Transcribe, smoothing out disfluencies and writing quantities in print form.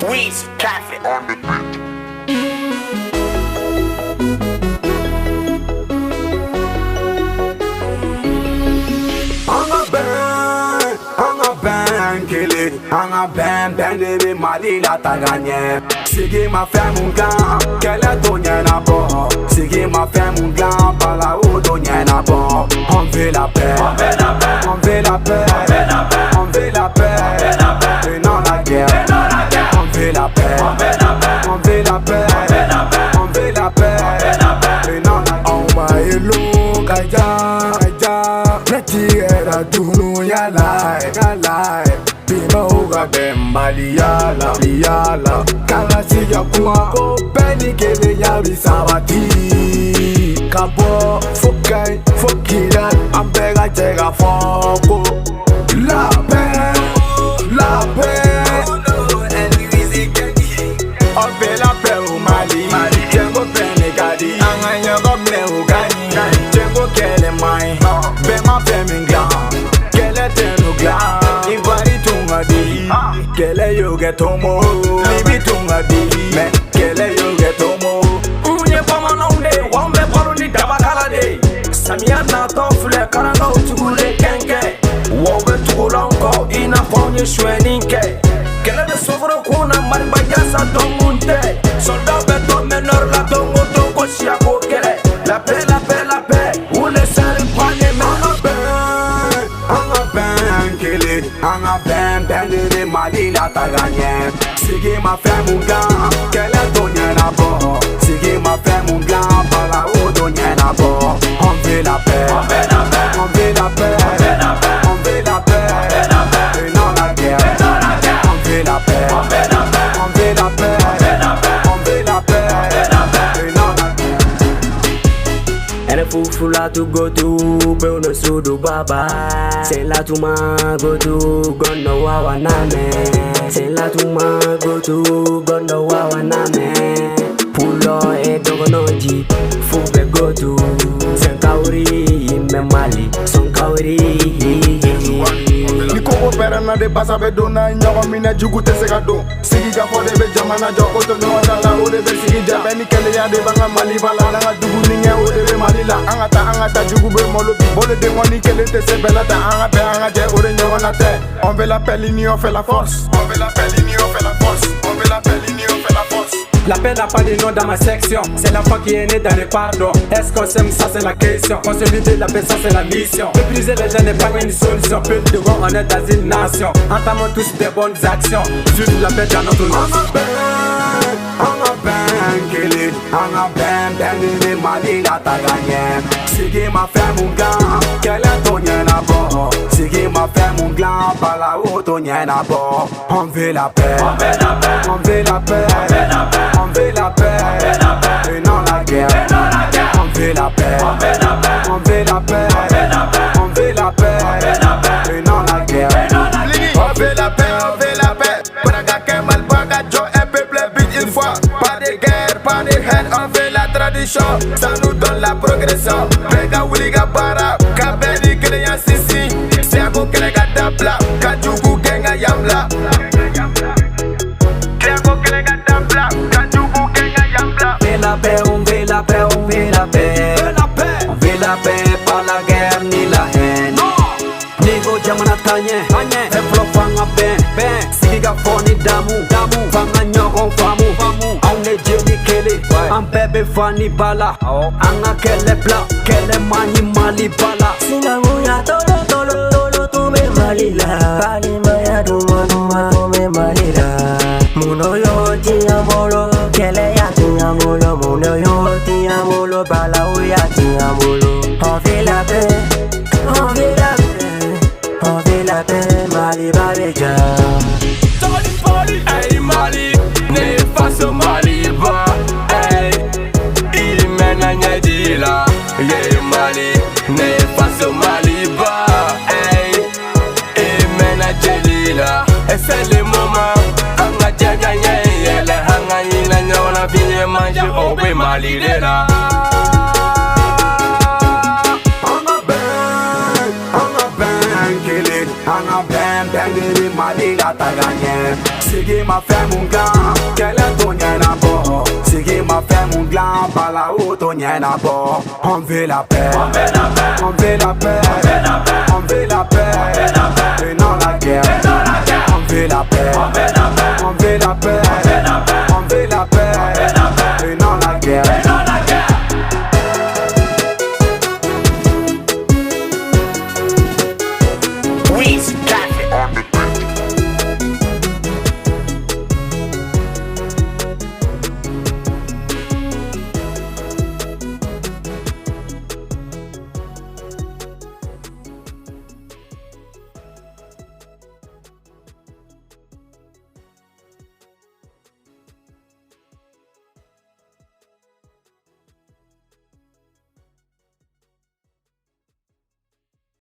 Weeds, Catholic. Anga ben de Mali la ta gagné. Sigi ma fait mon gars, quel est ton na bon. Sigi ma fait mon gars, par là où ton na bon. On veut la paix, on veut la paix, on veut la paix, on veut la paix, et non la guerre. On veut la paix, on veut la paix, on veut la paix, on veut la paix, et non la guerre. On va elo kaja, neti era dunu ya lai. Bima uga bembali yala Kalasi ya kuma ko beni kele ya bisabati Kabo fukai fukira ambega chega foko La paix On fait la paix au Mali Tchengo pene kadi Anganya gomne ugani Tchengo kele mai Bema femingla Kele tenu gla Kele yoge tomo, libi tunga di. Me kele yoge tomo. Unye pama nonde, wambe palo ni dabakala de. Samia na tofule karanga utugule kenke. Wobe tugulanko ina ponye shweninke. Kele de sofro kuna mariba yasa dongunte. Soldat beto menor la dongo dongo shiako kele. La paix, la paix, la paix. Ule sari panye me. Anga ben de Mali la ta gagné. Sigi ma fait mon gars, quel est ton na bon. Sigi ma fait mon gars, par là où ton na bon. On veut la paix, on veut la paix, on veut la paix, on veut la paix, et non la guerre. On veut la paix, on veut la paix, on veut la paix, on veut la paix, et non la guerre. Elle est fou là to go to, but no sudu baba. C'est là tout ma go to, gondo wawa name. C'est là tout ma go to, gondo wawa name. Pulo e dogonoji, fube go to. Sen kauri me Mali, son kauri. Ni koko pera na de basa be dona nyago mina jugu te sega do. Sigi ga fode be jamana joko to no na o de be sigi ja be ni kele ya de banga Mali bala na dugu ni nge o de be Mali la angata jugu be molo bi bole de woni kele te se bela ta anga je o de nyago na te. On veut la paix, l'union fait la force. On veut la paix, l'union fait la force. On veut la paix, l'union fait la force. La paix n'a pas de nom dans ma section. C'est la foi qui est née dans le pardon. Est-ce qu'on s'aime, ça c'est la question. Consolider la paix, ça c'est la mission. Mépriser les gens n'est pas une solution. Peu de grands, on est dans une nation. Entamons tous des bonnes actions. Sur la paix dans notre nation. Anga ben de Mali la ta gagné. Sigi ma fait mon gars, quel est ton na bon. Sigi ma fait mon gars, par là où ton na bon. On veut la paix, on veut la paix, on veut la paix, on veut la paix, et non la guerre. On veut la paix, on veut la paix, on veut la paix, on veut la paix, et non la guerre. On veut la paix, on veut la paix. Braga Kemal Baga Joe un peuple but une fois. Pas de guerre, pas de haine, on fait la tradition. Ça nous donne la progression. Brega Williga Bara, Kabeli Kelenya Sisi. Siago Kelega Dabla, Kajugu Genga Yamla. Siago Kelega Dabla, Kajugu Genga Yamla. On veut la paix, on veut la paix, on veut la paix. On veut la paix, pas la guerre ni la haine. Nego jamana tanye, eflo fanga ben. Sigiga foni damu, fanga nyogon famu. On est jeli kele, an bebe fani bala. Anga kele bla, kele mani Mali bala. Singamu ya tolo tume Mali la. Bali maya duma tume Mali la. Muno yo tiamolo, kele ya tiamolo. Muno yo tiamolo, bala o ya tiamolo. On fait la paix, on veut la paix. On veut la paix, Mali Babeja. Hey Mali, ne faço Mali ba. Hey, il mène à Nyadila. Yeah Mali, ne faço Mali ba. Hey, il mène à Jelila. Et c'est le moment. Anga jaga yele, anga ina nyona vile manji obe Mali de la. Anga ben Bengiri Mali la ta gagné. Sigi ma fait mon gars, quel est ton yen à bord? Sigi ma fait mon gars, par là où ton yen à bord. On veut la paix, on veut la paix, on veut la paix, on veut la paix.